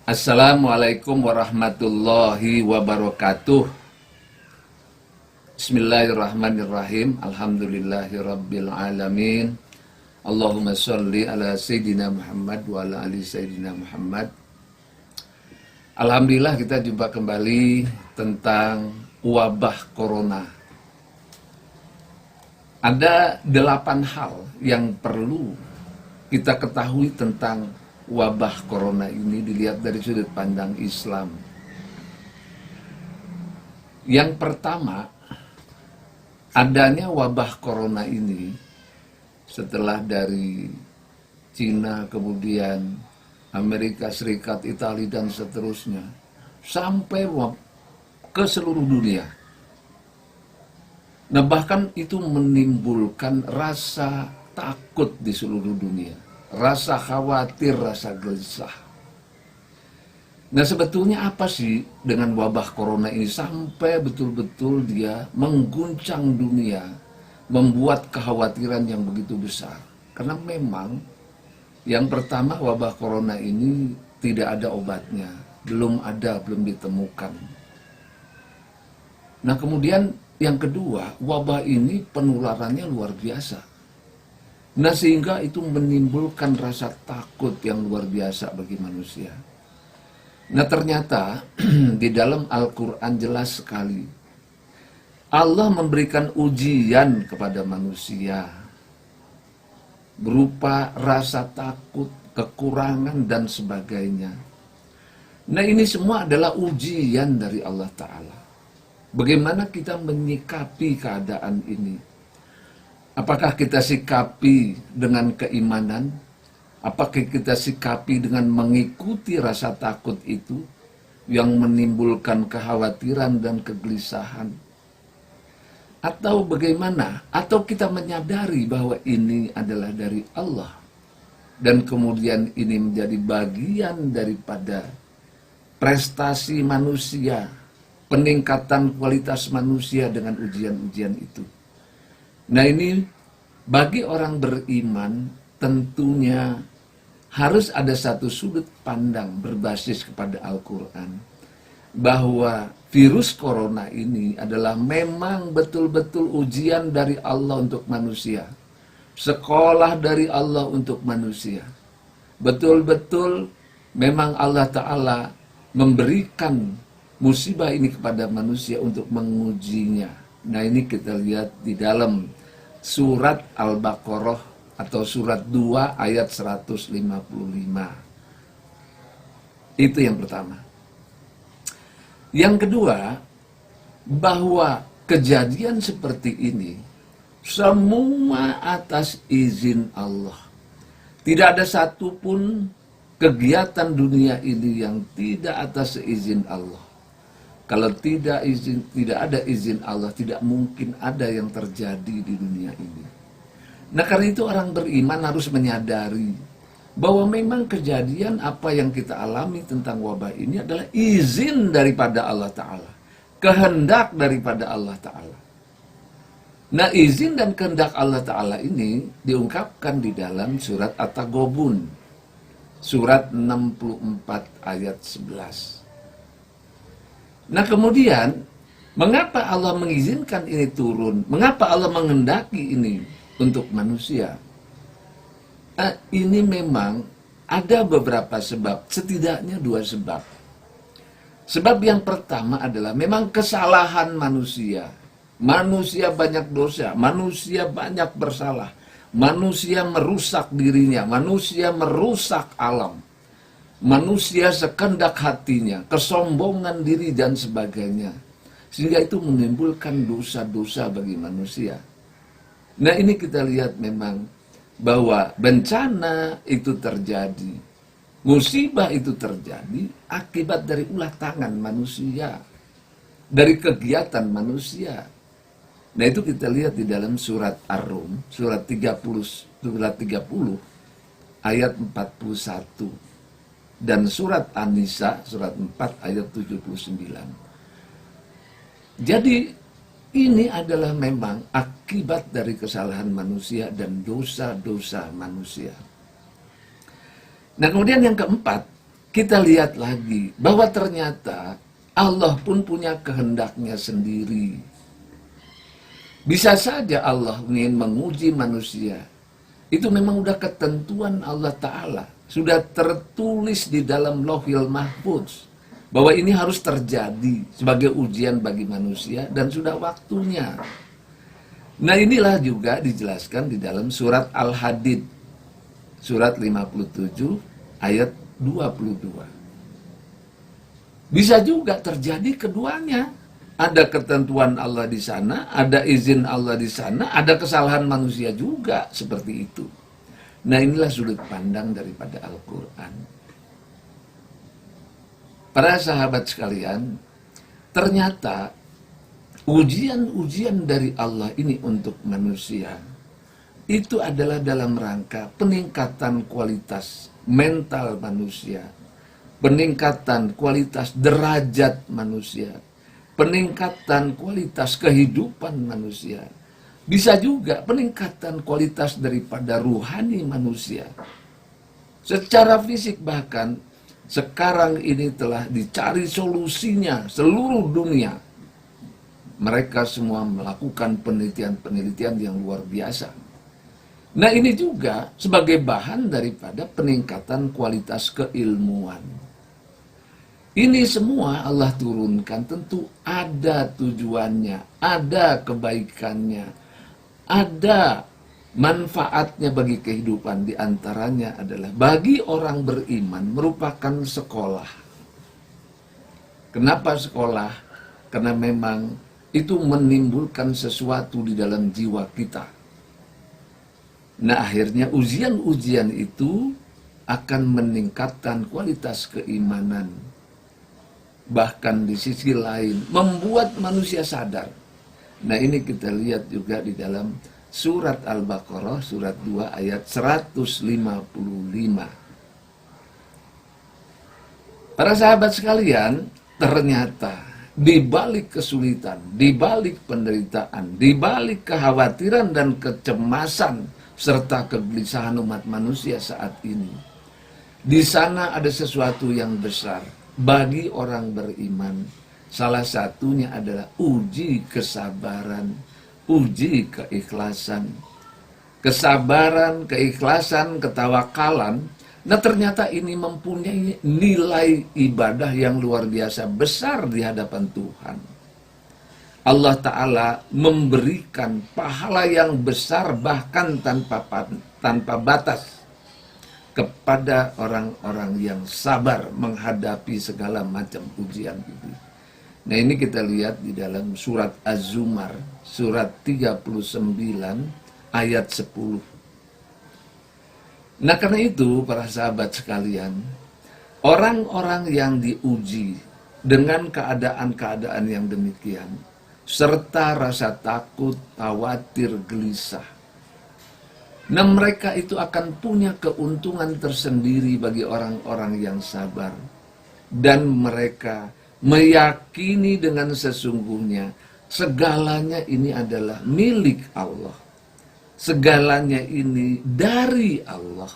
Assalamualaikum warahmatullahi wabarakatuh. Bismillahirrahmanirrahim. Alhamdulillahirabbil alamin. Allahumma sholli ala Sayyidina Muhammad wa ala ali Sayyidina Muhammad. Alhamdulillah kita jumpa kembali tentang wabah corona. Ada 8 hal yang perlu kita ketahui tentang wabah corona ini dilihat dari sudut pandang Islam. Yang pertama, adanya wabah corona ini setelah dari Cina, kemudian Amerika Serikat, Italia, dan seterusnya, sampai ke seluruh dunia. Nah, bahkan itu menimbulkan rasa takut di seluruh dunia. Rasa khawatir, rasa gelisah. Nah, sebetulnya apa sih dengan wabah corona ini sampai betul-betul dia mengguncang dunia, membuat kekhawatiran yang begitu besar? Karena memang yang pertama, wabah corona ini tidak ada obatnya, belum ditemukan. Nah, kemudian yang kedua, wabah ini penularannya luar biasa. Nah, sehingga itu menimbulkan rasa takut yang luar biasa bagi manusia. Nah, ternyata di dalam Al-Quran jelas sekali Allah memberikan ujian kepada manusia berupa rasa takut, kekurangan, dan sebagainya. Nah, ini semua adalah ujian dari Allah Ta'ala. Bagaimana kita menyikapi keadaan ini? Apakah kita sikapi dengan keimanan? Apakah kita sikapi dengan mengikuti rasa takut itu yang menimbulkan kekhawatiran dan kegelisahan? Atau bagaimana? Atau kita menyadari bahwa ini adalah dari Allah dan kemudian ini menjadi bagian daripada prestasi manusia, peningkatan kualitas manusia dengan ujian-ujian itu. Nah, ini bagi orang beriman tentunya harus ada satu sudut pandang berbasis kepada Al-Quran, bahwa virus corona ini adalah memang betul-betul ujian dari Allah untuk manusia, sekolah dari Allah untuk manusia. Betul-betul memang Allah Ta'ala memberikan musibah ini kepada manusia untuk mengujinya. Nah, ini kita lihat di dalam surat Al-Baqarah atau surat 2 ayat 155. Itu yang pertama. Yang kedua, bahwa kejadian seperti ini semua atas izin Allah. Tidak ada satupun kegiatan dunia ini yang tidak atas izin Allah. Kalau tidak ada izin Allah, tidak mungkin ada yang terjadi di dunia ini. Nah, karena itu orang beriman harus menyadari bahwa memang kejadian apa yang kita alami tentang wabah ini adalah izin daripada Allah Ta'ala, kehendak daripada Allah Ta'ala. Nah, izin dan kehendak Allah Ta'ala ini diungkapkan di dalam surat At-Taghabun, surat 64 ayat 11. Nah, kemudian mengapa Allah mengizinkan ini turun? Mengapa Allah menghendaki ini untuk manusia? Ini memang ada beberapa sebab, setidaknya 2 sebab. Sebab yang pertama adalah memang kesalahan manusia. Manusia banyak dosa, manusia banyak bersalah. Manusia merusak dirinya, manusia merusak alam. Manusia sekendak hatinya, kesombongan diri dan sebagainya. Sehingga itu menimbulkan dosa-dosa bagi manusia. Nah, ini kita lihat memang bahwa bencana itu terjadi. Musibah itu terjadi akibat dari ulah tangan manusia. Dari kegiatan manusia. Nah, itu kita lihat di dalam surat Ar-Rum, surat 30 ayat 41. Dan surat An-Nisa, surat 4 ayat 79. Jadi ini adalah memang akibat dari kesalahan manusia dan dosa-dosa manusia. Nah, kemudian yang keempat, kita lihat lagi bahwa ternyata Allah pun punya kehendaknya sendiri. Bisa saja Allah ingin menguji manusia. Itu memang udah ketentuan Allah Ta'ala. Sudah tertulis di dalam Lauhil Mahfuz bahwa ini harus terjadi sebagai ujian bagi manusia dan sudah waktunya. Nah, inilah juga dijelaskan di dalam surat Al-Hadid, surat 57 ayat 22. Bisa juga terjadi keduanya. Ada ketentuan Allah di sana, ada izin Allah di sana, ada kesalahan manusia juga seperti itu. Nah, inilah sudut pandang daripada Al-Quran. Para sahabat sekalian, ternyata ujian-ujian dari Allah ini untuk manusia itu adalah dalam rangka peningkatan kualitas mental manusia, peningkatan kualitas derajat manusia, peningkatan kualitas kehidupan manusia. Bisa juga peningkatan kualitas daripada ruhani manusia. Secara fisik bahkan, sekarang ini telah dicari solusinya seluruh dunia. Mereka semua melakukan penelitian-penelitian yang luar biasa. Nah, ini juga sebagai bahan daripada peningkatan kualitas keilmuan. Ini semua Allah turunkan tentu ada tujuannya, ada kebaikannya, ada manfaatnya bagi kehidupan. Di antaranya adalah bagi orang beriman merupakan sekolah. Kenapa sekolah? Karena memang itu menimbulkan sesuatu di dalam jiwa kita. Nah, akhirnya ujian-ujian itu akan meningkatkan kualitas keimanan. Bahkan di sisi lain membuat manusia sadar. Nah, ini kita lihat juga di dalam surat Al-Baqarah surat 2 ayat 155. Para sahabat sekalian, ternyata di balik kesulitan, di balik penderitaan, di balik kekhawatiran dan kecemasan serta kegelisahan umat manusia saat ini, di sana ada sesuatu yang besar bagi orang beriman. Salah satunya adalah uji kesabaran, uji keikhlasan. Kesabaran, keikhlasan, ketawakalan. Nah, ternyata ini mempunyai nilai ibadah yang luar biasa besar di hadapan Tuhan. Allah Ta'ala memberikan pahala yang besar bahkan tanpa batas kepada orang-orang yang sabar menghadapi segala macam ujian itu. Nah, ini kita lihat di dalam surat Az-Zumar, surat 39 ayat 10. Nah, karena itu para sahabat sekalian, orang-orang yang diuji dengan keadaan-keadaan yang demikian, serta rasa takut, khawatir, gelisah, nah, mereka itu akan punya keuntungan tersendiri bagi orang-orang yang sabar. Dan mereka meyakini dengan sesungguhnya segalanya ini adalah milik Allah. Segalanya ini dari Allah.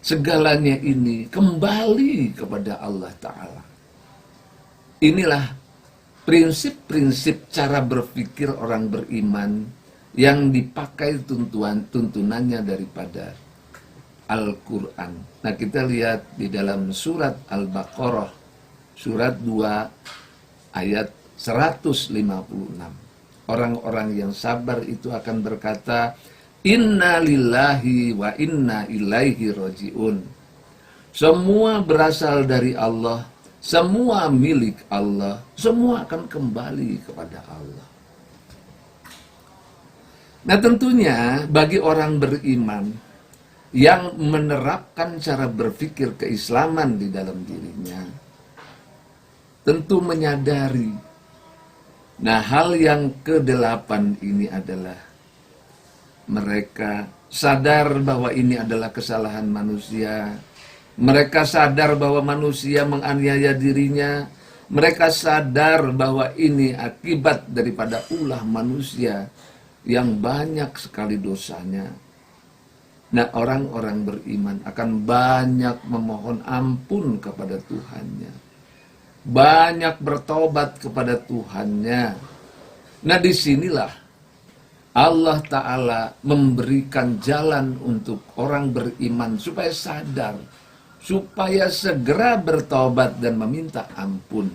Segalanya ini kembali kepada Allah Ta'ala. Inilah prinsip-prinsip cara berpikir orang beriman yang dipakai tuntunannya daripada Al-Quran. Nah, kita lihat di dalam surat Al-Baqarah, surat 2, ayat 156. Orang-orang yang sabar itu akan berkata, Inna lillahi wa inna ilaihi roji'un. Semua berasal dari Allah, semua milik Allah, semua akan kembali kepada Allah. Nah, tentunya bagi orang beriman yang menerapkan cara berpikir keislaman di dalam dirinya, tentu menyadari. Nah, hal yang ke-8 ini adalah mereka sadar bahwa ini adalah kesalahan manusia. Mereka sadar bahwa manusia menganiaya dirinya. Mereka sadar bahwa ini akibat daripada ulah manusia yang banyak sekali dosanya. Nah, orang-orang beriman akan banyak memohon ampun kepada Tuhannya, banyak bertobat kepada Tuhannya. Nah, disinilah Allah Ta'ala memberikan jalan untuk orang beriman supaya sadar, supaya segera bertobat dan meminta ampun.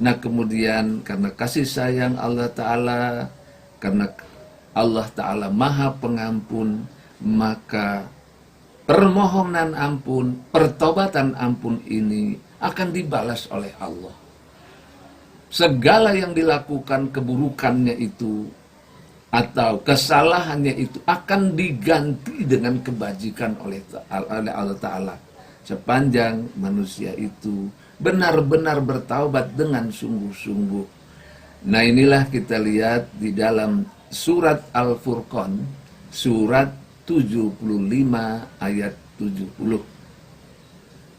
Nah, kemudian karena kasih sayang Allah Ta'ala, karena Allah Ta'ala Maha Pengampun, maka permohonan ampun, pertobatan ampun ini akan dibalas oleh Allah. Segala yang dilakukan keburukannya itu atau kesalahannya itu akan diganti dengan kebajikan oleh Allah Ta'ala, sepanjang manusia itu benar-benar bertaubat dengan sungguh-sungguh. Nah, inilah kita lihat di dalam surat Al-Furqan, surat 75 ayat 70.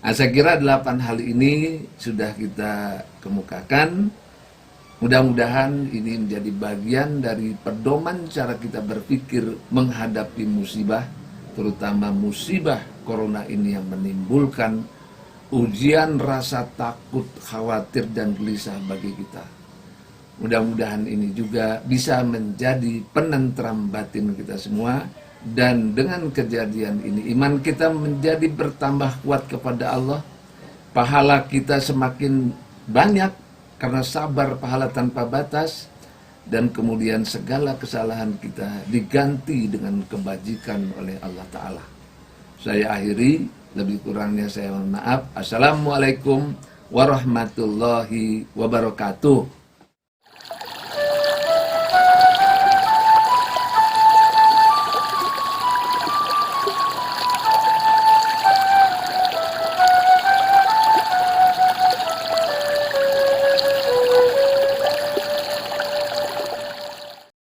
Nah, saya kira 8 hal ini sudah kita kemukakan. Mudah-mudahan ini menjadi bagian dari pedoman cara kita berpikir menghadapi musibah, terutama musibah corona ini yang menimbulkan ujian rasa takut, khawatir, dan gelisah bagi kita. Mudah-mudahan ini juga bisa menjadi penentram batin kita semua. Dan dengan kejadian ini, iman kita menjadi bertambah kuat kepada Allah. Pahala kita semakin banyak karena sabar pahala tanpa batas. Dan kemudian segala kesalahan kita diganti dengan kebajikan oleh Allah Ta'ala. Saya akhiri, lebih kurangnya saya mohon maaf. Assalamualaikum warahmatullahi wabarakatuh.